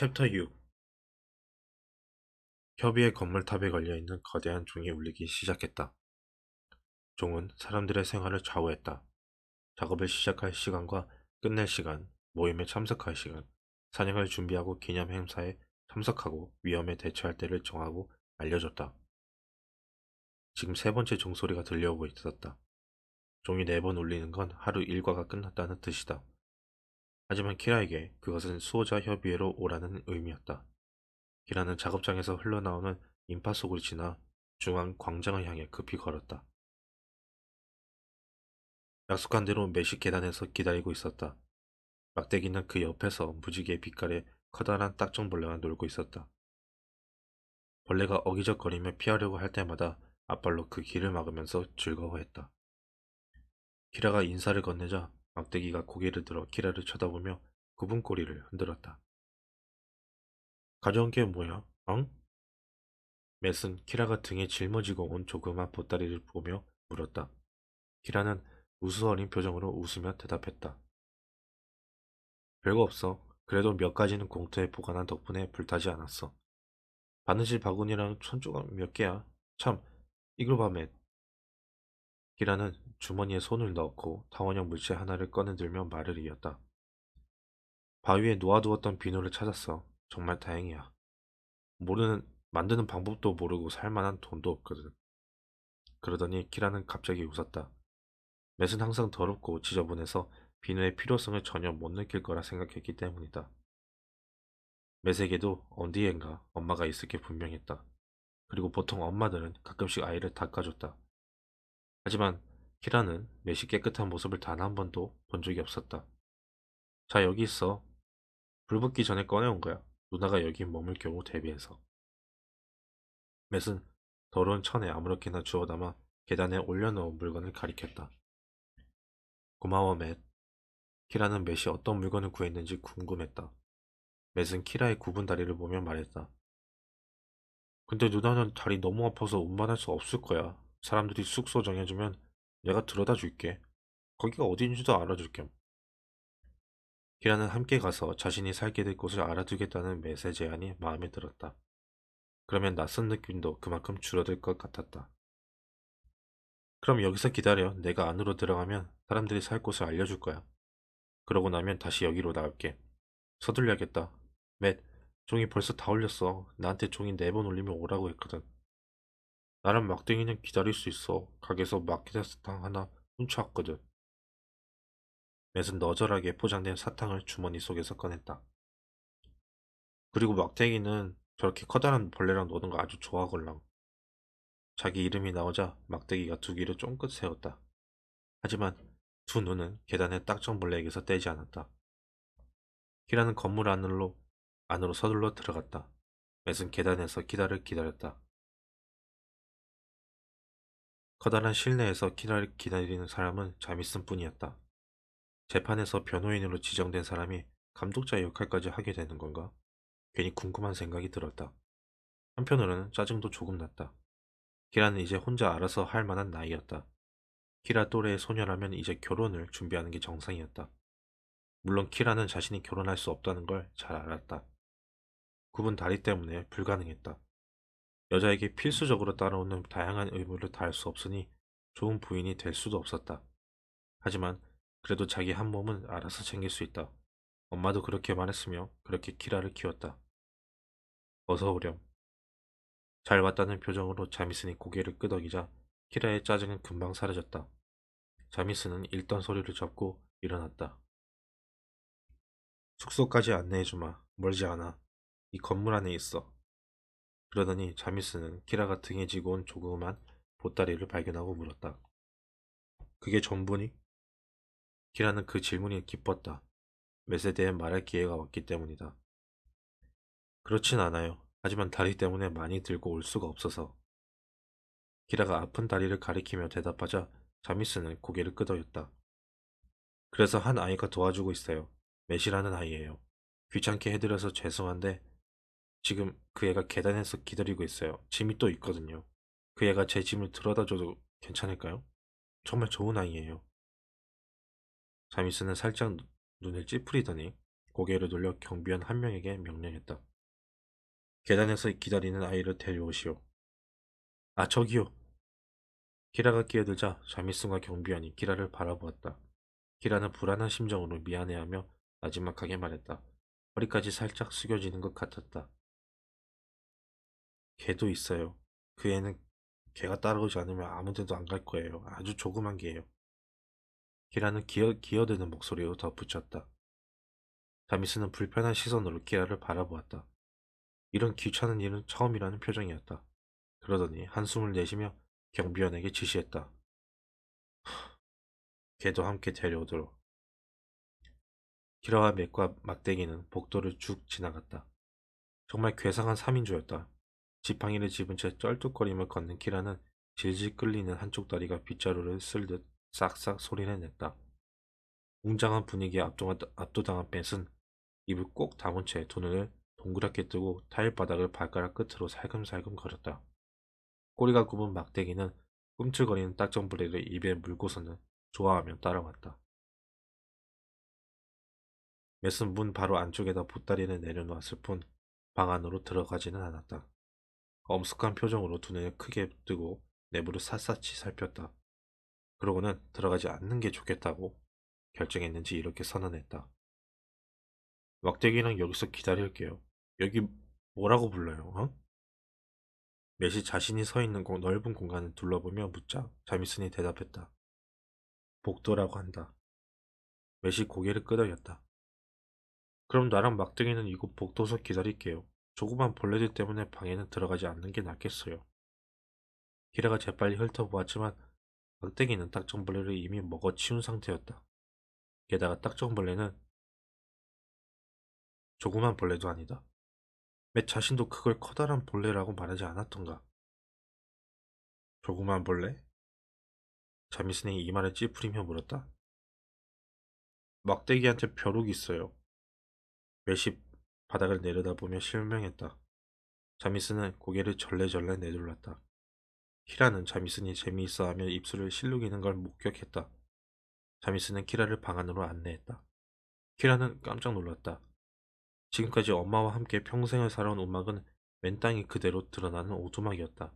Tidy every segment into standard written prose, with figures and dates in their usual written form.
챕터 6. 협의의 건물탑에 걸려있는 거대한 종이 울리기 시작했다. 종은 사람들의 생활을 좌우했다. 작업을 시작할 시간과 끝낼 시간, 모임에 참석할 시간, 사냥을 준비하고 기념 행사에 참석하고 위험에 대처할 때를 정하고 알려줬다. 지금 세 번째 종소리가 들려오고 있었다. 종이 4번 울리는 건 하루 일과가 끝났다는 뜻이다. 하지만 키라에게 그것은 수호자 협의회로 오라는 의미였다. 키라는 작업장에서 흘러나오는 인파 속을 지나 중앙 광장을 향해 급히 걸었다. 약속한 대로 매식 계단에서 기다리고 있었다. 막대기는 그 옆에서 무지개 빛깔의 커다란 딱정벌레가 놀고 있었다. 벌레가 어기적거리며 피하려고 할 때마다 앞발로 그 길을 막으면서 즐거워했다. 키라가 인사를 건네자 막대기가 고개를 들어 키라를 쳐다보며 굽은 꼬리를 흔들었다. 가져온 게 뭐야? 엉? 맷은 키라가 등에 짊어지고 온 조그만 보따리를 보며 물었다. 키라는 우스어린 표정으로 웃으며 대답했다. 별거 없어. 그래도 몇 가지는 공터에 보관한 덕분에 불타지 않았어. 바느질 바구니랑 천조각 몇 개야. 참, 이걸 봐, 맷. 키라는 주머니에 손을 넣고 타원형 물체 하나를 꺼내들며 말을 이었다. 바위에 놓아두었던 비누를 찾았어. 정말 다행이야. 만드는 방법도 모르고 살만한 돈도 없거든. 그러더니 키라는 갑자기 웃었다. 맷은 항상 더럽고 지저분해서 비누의 필요성을 전혀 못 느낄 거라 생각했기 때문이다. 맷에게도 어디엔가 엄마가 있을 게 분명했다. 그리고 보통 엄마들은 가끔씩 아이를 닦아줬다. 하지만 키라는 맷이 깨끗한 모습을 단 한 번도 본 적이 없었다. 자, 여기 있어. 불 붙기 전에 꺼내온 거야. 누나가 여기 머물 경우 대비해서. 맷은 더러운 천에 아무렇게나 주워 담아 계단에 올려놓은 물건을 가리켰다. 고마워, 맷. 키라는 맷이 어떤 물건을 구했는지 궁금했다. 맷은 키라의 굽은 다리를 보며 말했다. 근데 누나는 다리 너무 아파서 운반할 수 없을 거야. 사람들이 숙소 정해주면 내가 들여다 줄게. 거기가 어디인지도 알아줄 겸. 키라는 함께 가서 자신이 살게 될 곳을 알아두겠다는 맷의 제안이 마음에 들었다. 그러면 낯선 느낌도 그만큼 줄어들 것 같았다. 그럼 여기서 기다려. 내가 안으로 들어가면 사람들이 살 곳을 알려줄 거야. 그러고 나면 다시 여기로 나올게. 서둘러야겠다. 맷, 종이 벌써 다 올렸어. 나한테 종이 4번 올리면 오라고 했거든. 나랑 막둥이는 기다릴 수 있어. 가게에서 마켓 사탕 하나 훔쳐왔거든. 맷은 너절하게 포장된 사탕을 주머니 속에서 꺼냈다. 그리고 막대기는 저렇게 커다란 벌레랑 노는 거 아주 좋아하걸랑. 자기 이름이 나오자 막대기가 두 귀를 쫑긋 세웠다. 하지만 두 눈은 계단의 딱정벌레에게서 떼지 않았다. 키라는 건물 안으로 서둘러 들어갔다. 맷은 계단에서 키라를 기다렸다. 커다란 실내에서 키라를 기다리는 사람은 자미슨 뿐이었다. 재판에서 변호인으로 지정된 사람이 감독자 역할까지 하게 되는 건가? 괜히 궁금한 생각이 들었다. 한편으로는 짜증도 조금 났다. 키라는 이제 혼자 알아서 할 만한 나이였다. 키라 또래의 소녀라면 이제 결혼을 준비하는 게 정상이었다. 물론 키라는 자신이 결혼할 수 없다는 걸 잘 알았다. 굽은 다리 때문에 불가능했다. 여자에게 필수적으로 따라오는 다양한 의무를 다할 수 없으니 좋은 부인이 될 수도 없었다. 하지만 그래도 자기 한 몸은 알아서 챙길 수 있다. 엄마도 그렇게 말했으며 그렇게 키라를 키웠다. 어서 오렴. 잘 왔다는 표정으로 자미슨이 고개를 끄덕이자 키라의 짜증은 금방 사라졌다. 자미슨은 읽던 소리를 접고 일어났다. 숙소까지 안내해주마. 멀지 않아. 이 건물 안에 있어. 그러더니 자미슨은 키라가 등에 지고 온 조그만 보따리를 발견하고 물었다. 그게 전부니? 키라는 그 질문이 기뻤다. 맷에 대해 말할 기회가 왔기 때문이다. 그렇진 않아요. 하지만 다리 때문에 많이 들고 올 수가 없어서. 키라가 아픈 다리를 가리키며 대답하자 자미스는 고개를 끄덕였다. 그래서 한 아이가 도와주고 있어요. 맷이라는 아이예요. 귀찮게 해드려서 죄송한데 지금 그 애가 계단에서 기다리고 있어요. 짐이 또 있거든요. 그 애가 제 짐을 들어다 줘도 괜찮을까요? 정말 좋은 아이예요. 자미스는 살짝 눈을 찌푸리더니 고개를 돌려 경비원 한 명에게 명령했다. 계단에서 기다리는 아이를 데려오시오. 아, 저기요. 키라가 끼어들자 자미슨과 경비원이 키라를 바라보았다. 키라는 불안한 심정으로 미안해하며 마지막하게 말했다. 허리까지 살짝 숙여지는 것 같았다. 개도 있어요. 그 애는 개가 따라오지 않으면 아무 데도 안 갈 거예요. 아주 조그만 개예요. 키라는 기어드는 목소리로 덧붙였다. 자미스는 불편한 시선으로 키라를 바라보았다. 이런 귀찮은 일은 처음이라는 표정이었다. 그러더니 한숨을 내쉬며 경비원에게 지시했다. 걔도 함께 데려오도록. 키라와 맥과 막대기는 복도를 쭉 지나갔다. 정말 괴상한 3인조였다. 지팡이를 집은 채 쩔뚝거리며 걷는 키라는 질질 끌리는 한쪽 다리가 빗자루를 쓸듯 싹싹 소리를 냈다. 웅장한 분위기에 압도당한 벤은 입을 꼭 다문 채 두 눈을 동그랗게 뜨고 타일 바닥을 발가락 끝으로 살금살금 걸었다. 꼬리가 굽은 막대기는 꿈틀거리는 딱정부리를 입에 물고서는 좋아하며 따라왔다. 맷은 문 바로 안쪽에다 보따리를 내려놓았을 뿐 방 안으로 들어가지는 않았다. 엄숙한 표정으로 두 눈을 크게 뜨고 내부를 샅샅이 살폈다. 그러고는 들어가지 않는 게 좋겠다고 결정했는지 이렇게 선언했다. 막대기는 여기서 기다릴게요. 여기 뭐라고 불러요? 어? 맷이 자신이 서 있는 넓은 공간을 둘러보며 묻자 자미슨이 대답했다. 복도라고 한다. 맷이 고개를 끄덕였다. 그럼 나랑 막대기는 이곳 복도서 기다릴게요. 조그만 벌레들 때문에 방에는 들어가지 않는 게 낫겠어요. 기라가 재빨리 훑어보았지만 막대기는 딱정벌레를 이미 먹어치운 상태였다. 게다가 딱정벌레는 조그만 벌레도 아니다. 맷 자신도 그걸 커다란 벌레라고 말하지 않았던가. 조그만 벌레? 자미슨이 이마를 찌푸리며 물었다. 막대기한테 벼룩이 있어요. 맷이 바닥을 내려다보며 실명했다. 자미슨은 고개를 절레절레 내둘렀다. 키라는 자미슨이 재미있어하며 입술을 실룩이는 걸 목격했다. 자미슨은 키라를 방 안으로 안내했다. 키라는 깜짝 놀랐다. 지금까지 엄마와 함께 평생을 살아온 음악은 맨땅이 그대로 드러나는 오두막이었다.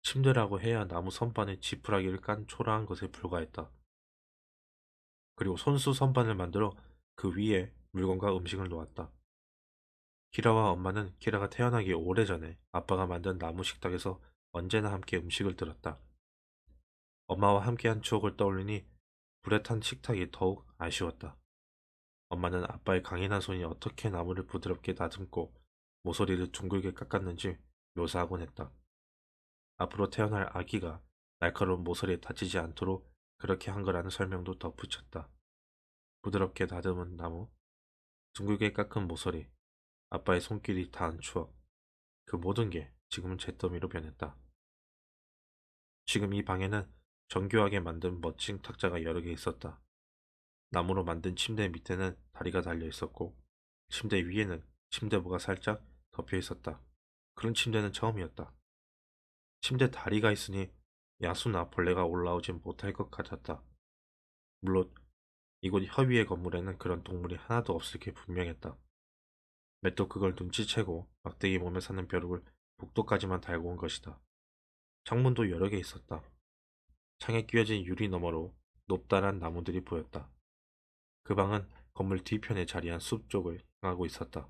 침대라고 해야 나무 선반에 지푸라기를 깐 초라한 것에 불과했다. 그리고 손수 선반을 만들어 그 위에 물건과 음식을 놓았다. 키라와 엄마는 키라가 태어나기 오래전에 아빠가 만든 나무 식탁에서 언제나 함께 음식을 들었다. 엄마와 함께한 추억을 떠올리니 불에 탄 식탁이 더욱 아쉬웠다. 엄마는 아빠의 강인한 손이 어떻게 나무를 부드럽게 다듬고 모서리를 둥글게 깎았는지 묘사하곤 했다. 앞으로 태어날 아기가 날카로운 모서리에 다치지 않도록 그렇게 한 거라는 설명도 덧붙였다. 부드럽게 다듬은 나무, 둥글게 깎은 모서리, 아빠의 손길이 닿은 추억. 그 모든 게 지금은 잿더미로 변했다. 지금 이 방에는 정교하게 만든 멋진 탁자가 여러 개 있었다. 나무로 만든 침대 밑에는 다리가 달려 있었고, 침대 위에는 침대부가 살짝 덮여 있었다. 그런 침대는 처음이었다. 침대 다리가 있으니 야수나 벌레가 올라오진 못할 것 같았다. 물론 이곳 협의의 건물에는 그런 동물이 하나도 없을 게 분명했다. 맷도 그걸 눈치채고 막대기 몸에 사는 벼룩을 복도까지만 달고 온 것이다. 창문도 여러 개 있었다. 창에 끼워진 유리 너머로 높다란 나무들이 보였다. 그 방은 건물 뒤편에 자리한 숲 쪽을 향하고 있었다.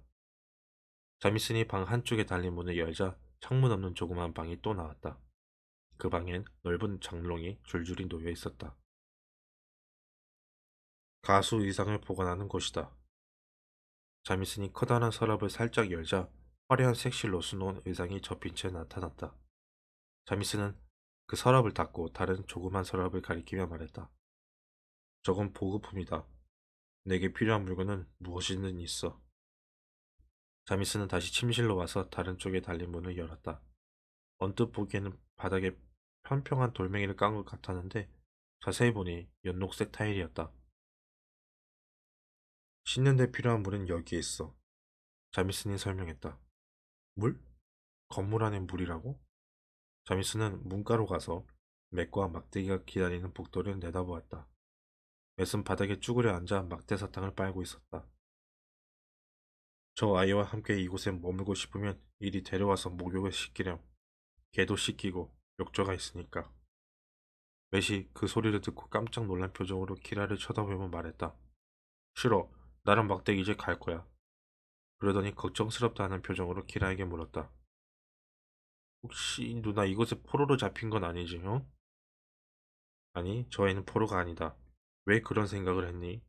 자미슨이 방 한쪽에 달린 문을 열자 창문 없는 조그만 방이 또 나왔다. 그 방엔 넓은 장롱이 줄줄이 놓여 있었다. 가수 의상을 보관하는 곳이다. 자미슨이 커다란 서랍을 살짝 열자 화려한 색실로 수놓은 의상이 접힌 채 나타났다. 자미슨은 그 서랍을 닫고 다른 조그만 서랍을 가리키며 말했다. 저건 보급품이다. 내게 필요한 물건은 무엇이든 있어. 자미슨은 다시 침실로 와서 다른 쪽에 달린 문을 열었다. 언뜻 보기에는 바닥에 평평한 돌멩이를 깐 것 같았는데 자세히 보니 연녹색 타일이었다. 씻는 데 필요한 물은 여기에 있어. 자미슨이 설명했다. 물? 건물 안에 물이라고? 자미슨은 문가로 가서 맥과 막대기가 기다리는 복도를 내다보았다. 맥은 바닥에 쭈그려 앉아 막대 사탕을 빨고 있었다. 저 아이와 함께 이곳에 머물고 싶으면 이리 데려와서 목욕을 시키렴. 개도 씻기고 욕조가 있으니까. 매시 그 소리를 듣고 깜짝 놀란 표정으로 키라를 쳐다보며 말했다. 싫어. 나랑 막대기 이제 갈 거야. 그러더니 걱정스럽다 하는 표정으로 키라에게 물었다. 혹시 누나 이곳에 포로로 잡힌 건 아니지, 형? 아니, 저 애는 포로가 아니다. 왜 그런 생각을 했니?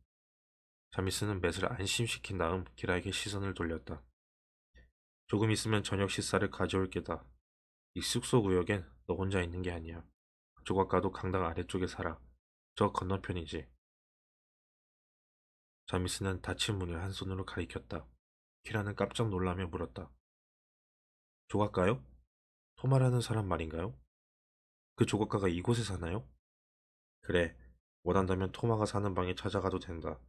자미스는 맷을 안심시킨 다음 키라에게 시선을 돌렸다. 조금 있으면 저녁 식사를 가져올 게다. 이 숙소 구역엔 너 혼자 있는 게 아니야. 조각가도 강당 아래쪽에 살아. 저 건너편이지. 자미스는 닫힌 문을 한 손으로 가리켰다. 키라는 깜짝 놀라며 물었다. 조각가요? 토마라는 사람 말인가요? 그 조각가가 이곳에 사나요? 그래. 원한다면 토마가 사는 방에 찾아가도 된다.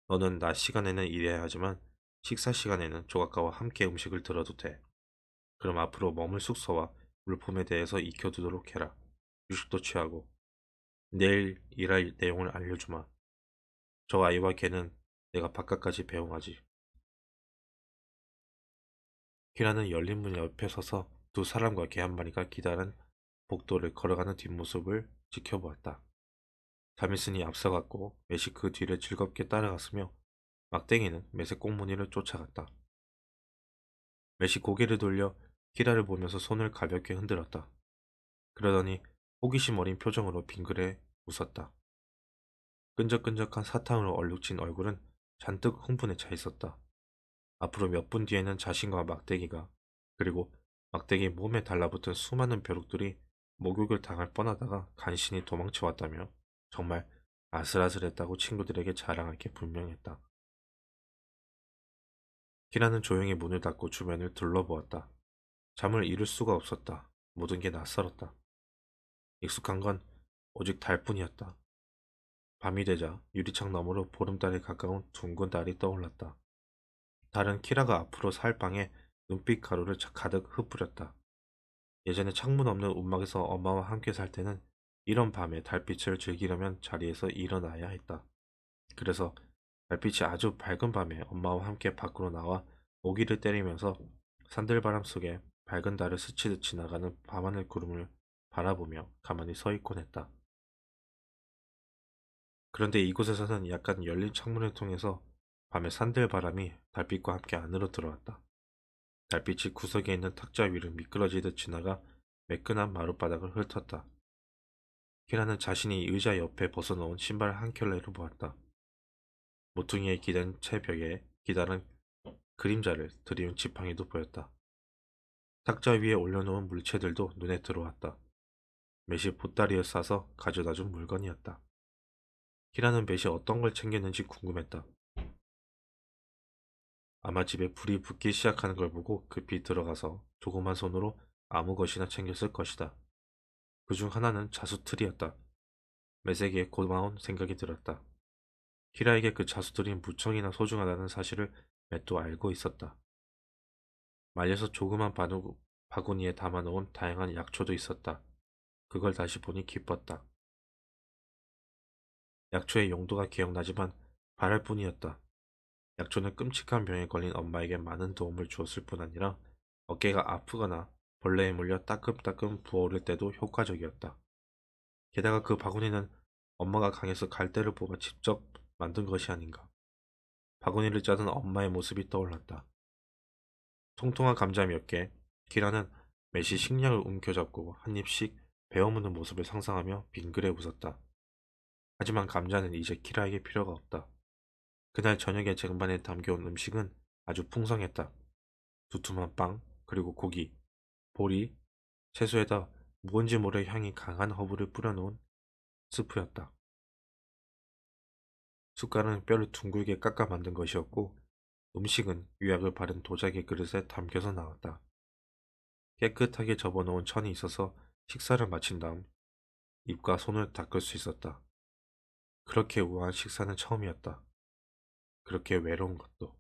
너는 낮 시간에는 일해야 하지만 식사 시간에는 조각가와 함께 음식을 들어도 돼. 그럼 앞으로 머물 숙소와 물품에 대해서 익혀두도록 해라. 휴식도 취하고. 내일 일할 내용을 알려주마. 저 아이와 걔는 내가 바깥까지 배웅하지. 키라는 열린 문 옆에 서서 두 사람과 개 한 마리가 기다란 복도를 걸어가는 뒷모습을 지켜보았다. 자미슨이 앞서갔고 매시 그 뒤를 즐겁게 따라갔으며 막댕이는 매세 꽁무니를 쫓아갔다. 매시 고개를 돌려 키라를 보면서 손을 가볍게 흔들었다. 그러더니 호기심 어린 표정으로 빙그레 웃었다. 끈적끈적한 사탕으로 얼룩진 얼굴은 잔뜩 흥분에 차 있었다. 앞으로 몇 분 뒤에는 자신과 막대기가 그리고 막대기 몸에 달라붙은 수많은 벼룩들이 목욕을 당할 뻔하다가 간신히 도망쳐 왔다며 정말 아슬아슬했다고 친구들에게 자랑할 게 분명했다. 키라는 조용히 문을 닫고 주변을 둘러보았다. 잠을 이룰 수가 없었다. 모든 게 낯설었다. 익숙한 건 오직 달뿐이었다. 밤이 되자 유리창 너머로 보름달에 가까운 둥근 달이 떠올랐다. 달은 키라가 앞으로 살 방에 눈빛 가루를 가득 흩뿌렸다. 예전에 창문 없는 움막에서 엄마와 함께 살 때는 이런 밤에 달빛을 즐기려면 자리에서 일어나야 했다. 그래서 달빛이 아주 밝은 밤에 엄마와 함께 밖으로 나와 모기를 때리면서 산들바람 속에 밝은 달을 스치듯 지나가는 밤하늘 구름을 바라보며 가만히 서 있곤 했다. 그런데 이곳에서는 약간 열린 창문을 통해서 밤의 산들바람이 달빛과 함께 안으로 들어왔다. 달빛이 구석에 있는 탁자 위를 미끄러지듯 지나가 매끈한 마룻바닥을 훑었다. 키라는 자신이 의자 옆에 벗어놓은 신발 한 켤레를 보았다. 모퉁이에 기댄 채 벽에 기다란 그림자를 들이운 지팡이도 보였다. 탁자 위에 올려놓은 물체들도 눈에 들어왔다. 매시 보따리에 싸서 가져다준 물건이었다. 키라는 매시 어떤 걸 챙겼는지 궁금했다. 아마 집에 불이 붙기 시작하는 걸 보고 급히 들어가서 조그만 손으로 아무 것이나 챙겼을 것이다. 그중 하나는 자수틀이었다. 매세게 고마운 생각이 들었다. 키라에게 그 자수들이 무척이나 소중하다는 사실을 맷도 알고 있었다. 말려서 조그만 바구니에 담아놓은 다양한 약초도 있었다. 그걸 다시 보니 기뻤다. 약초의 용도가 기억나지만 바랄 뿐이었다. 약초는 끔찍한 병에 걸린 엄마에게 많은 도움을 주었을 뿐 아니라 어깨가 아프거나 벌레에 물려 따끔따끔 부어오를 때도 효과적이었다. 게다가 그 바구니는 엄마가 강에서 갈대를 뽑아 직접 만든 것이 아닌가. 바구니를 짜던 엄마의 모습이 떠올랐다. 통통한 감자 몇 개, 키라는 매시 식량을 움켜잡고 한 입씩 베어무는 모습을 상상하며 빙그레 웃었다. 하지만 감자는 이제 키라에게 필요가 없다. 그날 저녁에 쟁반에 담겨온 음식은 아주 풍성했다. 두툼한 빵, 그리고 고기, 보리, 채소에다 무언지 모를 향이 강한 허브를 뿌려놓은 스프였다. 숟갈은 뼈를 둥글게 깎아 만든 것이었고 음식은 유약을 바른 도자기 그릇에 담겨서 나왔다. 깨끗하게 접어놓은 천이 있어서 식사를 마친 다음 입과 손을 닦을 수 있었다. 그렇게 우아한 식사는 처음이었다. 그렇게 외로운 것도.